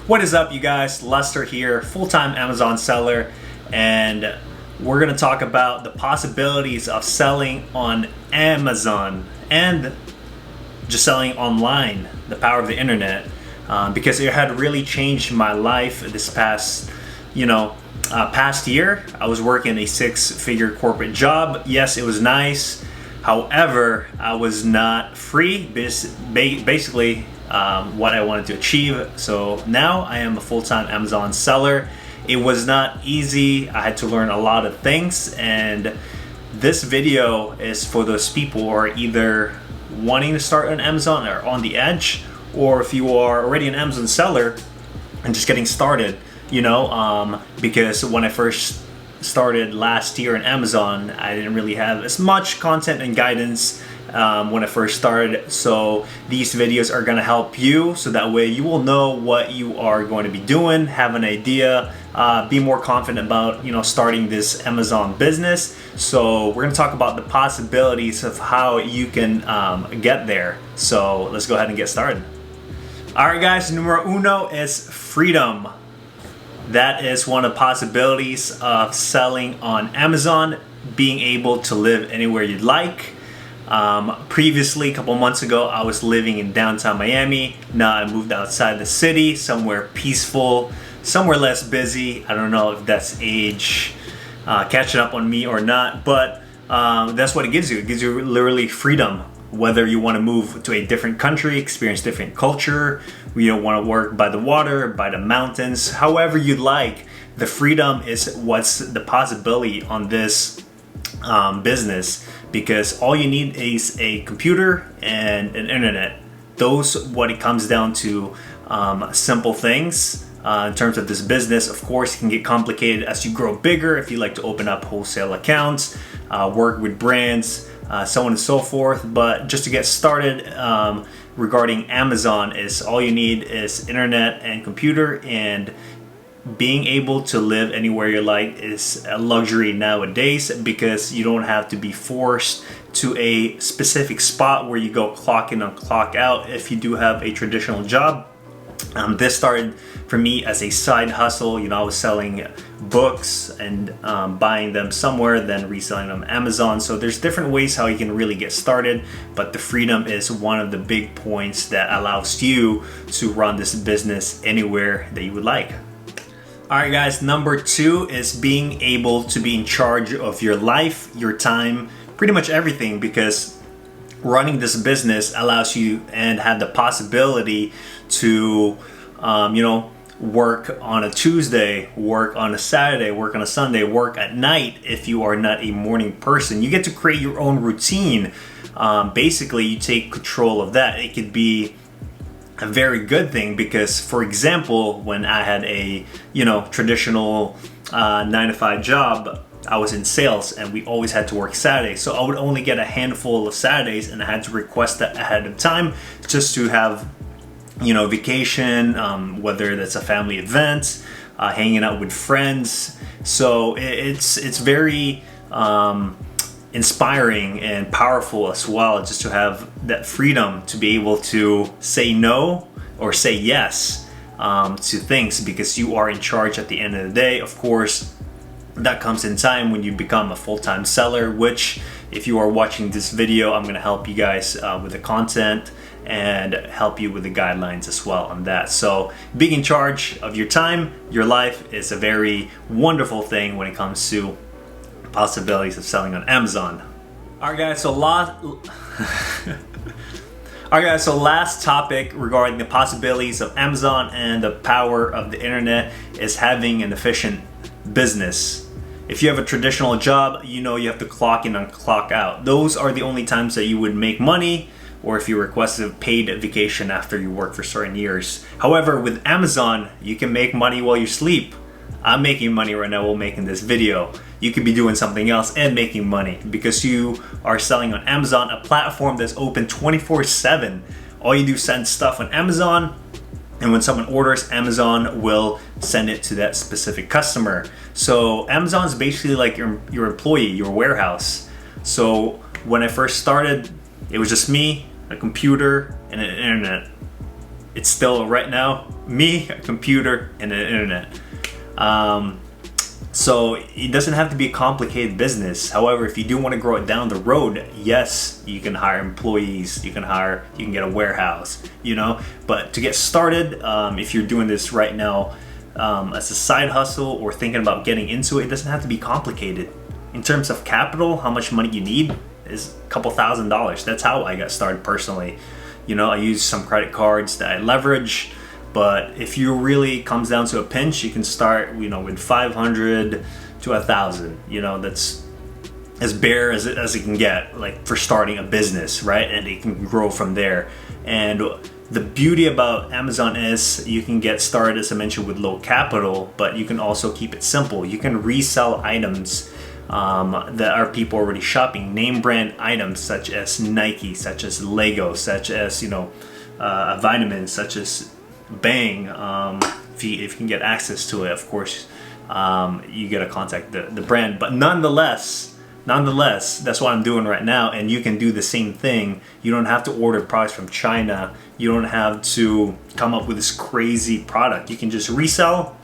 What is up, you guys? Lester here, full-time Amazon seller, and we're going to talk about the possibilities of selling on Amazon and just selling online, the power of the internet, because it had really changed my life this past year. I was working a six-figure corporate job. Yes, it was nice. However, I was not free, basically what I wanted to achieve. So now I am a full-time Amazon seller. It was not easy. I had to learn a lot of things, and this video is for those people who are either wanting to start on Amazon or on the edge, or if you are already an Amazon seller and just getting started, because when I first started last year in Amazon, I didn't really have as much content and guidance when I first started. So these videos are going to help you, so that way you will know what you are going to be doing, have an idea, be more confident about starting this Amazon business. So we're going to talk about the possibilities of how you can get there. So let's go ahead and get started. Alright guys, numero uno is freedom. That is one of the possibilities of selling on Amazon, being able to live anywhere you'd like. Previously, a couple months ago, I was living in downtown Miami. Now I moved outside the city, somewhere peaceful, somewhere less busy. I don't know if that's age catching up on me or not, but that's what it gives you. It gives you literally freedom. Whether you want to move to a different country, experience different culture, you don't want to work by the water, by the mountains, however you'd like. The freedom is what's the possibility on this business, because all you need is a computer and an internet. Those what it comes down to, simple things. In terms of this business, of course, it can get complicated as you grow bigger. If you like to open up wholesale accounts, work with brands, so on and so forth. But just to get started, regarding Amazon, is all you need is internet and computer, and being able to live anywhere you like is a luxury nowadays, because you don't have to be forced to a specific spot where you go clock in and clock out if you do have a traditional job. This started for me as a side hustle. I was selling books and buying them somewhere, then reselling them on Amazon. So there's different ways how you can really get started, but the freedom is one of the big points that allows you to run this business anywhere that you would like. Alright guys, number two is being able to be in charge of your life, your time, pretty much everything, because running this business allows you and have the possibility to work on a Tuesday, work on a Saturday, work on a Sunday, work at night if you are not a morning person. You get to create your own routine. Basically, you take control of that. It could be a very good thing, because, for example, when I had a traditional 9-to-5 job, I was in sales and we always had to work Saturdays. So I would only get a handful of Saturdays, and I had to request that ahead of time just to have vacation, whether that's a family event, hanging out with friends. So it's very inspiring and powerful as well, just to have that freedom to be able to say no or say yes to things, because you are in charge at the end of the day. Of course, that comes in time when you become a full-time seller, which, if you are watching this video, I'm going to help you guys with the content and help you with the guidelines as well on that. So being in charge of your time, your life, is a very wonderful thing when it comes to possibilities of selling on Amazon. Alright guys, so last topic regarding the possibilities of Amazon and the power of the internet is having an efficient business. If you have a traditional job, you have to clock in and clock out. Those are the only times that you would make money, or if you request a paid vacation after you work for certain years. However, with Amazon, you can make money while you sleep. I'm making money right now while making this video. You could be doing something else and making money, because you are selling on Amazon, a platform that's open 24/7. All you do is send stuff on Amazon, and when someone orders, Amazon will send it to that specific customer. So Amazon is basically like your employee, your warehouse. So when I first started, it was just me, a computer, and an internet. it's still right now me, a computer, and an internet. So it doesn't have to be a complicated business. However, if you do want to grow it down the road, yes, you can hire employees, you can get a warehouse, you know. But to get started, if you're doing this right now as a side hustle or thinking about getting into it, it doesn't have to be complicated. In terms of capital, how much money you need is a couple $1,000s. That's how I got started personally. You know, I use some credit cards that I leverage. But if you really comes down to a pinch, you can start, you know, with 500 to 1,000. You know, that's as bare as it can get, like for starting a business, right? And it can grow from there. And the beauty about Amazon is you can get started, as I mentioned, with low capital, but you can also keep it simple. You can resell items that are people already shopping, name brand items such as Nike, such as Lego, such as, you know, vitamins, such as Bang. If you can get access to it, of course, you gotta contact the brand. But nonetheless, that's what I'm doing right now, and you can do the same thing. You don't have to order products from China. You don't have to come up with this crazy product. You can just resell,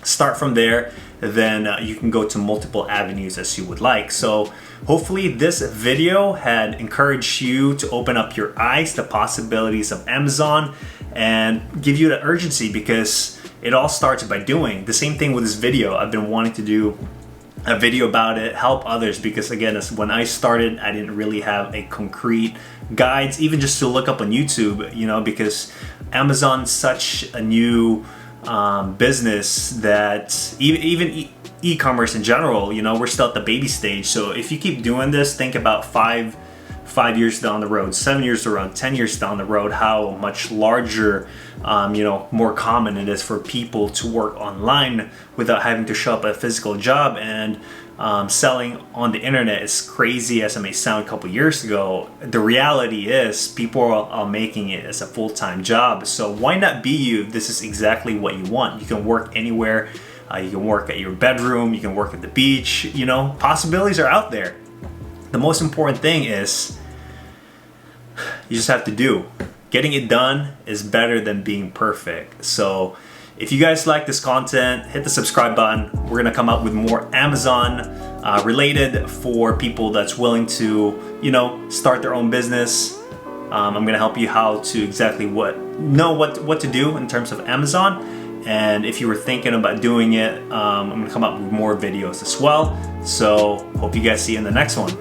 start from there, then you can go to multiple avenues as you would like. So hopefully this video had encouraged you to open up your eyes to possibilities of Amazon and give you the urgency, because it all starts by doing. The same thing with this video. I've been wanting to do a video about it, help others, because again, when I started, I didn't really have a concrete guides, even just to look up on YouTube, you know, because Amazon's such a new business that even e-commerce in general, you know, we're still at the baby stage. So if you keep doing this, think about five years down the road, 7 years around, 10 years down the road, how much larger, you know, more common it is for people to work online without having to show up at a physical job. And selling on the internet, as crazy as it may sound a couple years ago, the reality is people are making it as a full-time job. So why not be you? This is exactly what you want. You can work anywhere. You can work at your bedroom. You can work at the beach. You know, possibilities are out there. The most important thing is you just have to do. Getting it done is better than being perfect. So if you guys like this content, hit the subscribe button. We're gonna come up with more Amazon related for people that's willing to, you know, start their own business. I'm gonna help you how to exactly what to do in terms of Amazon. And if you were thinking about doing it, I'm gonna come up with more videos as well. So hope you guys see you in the next one.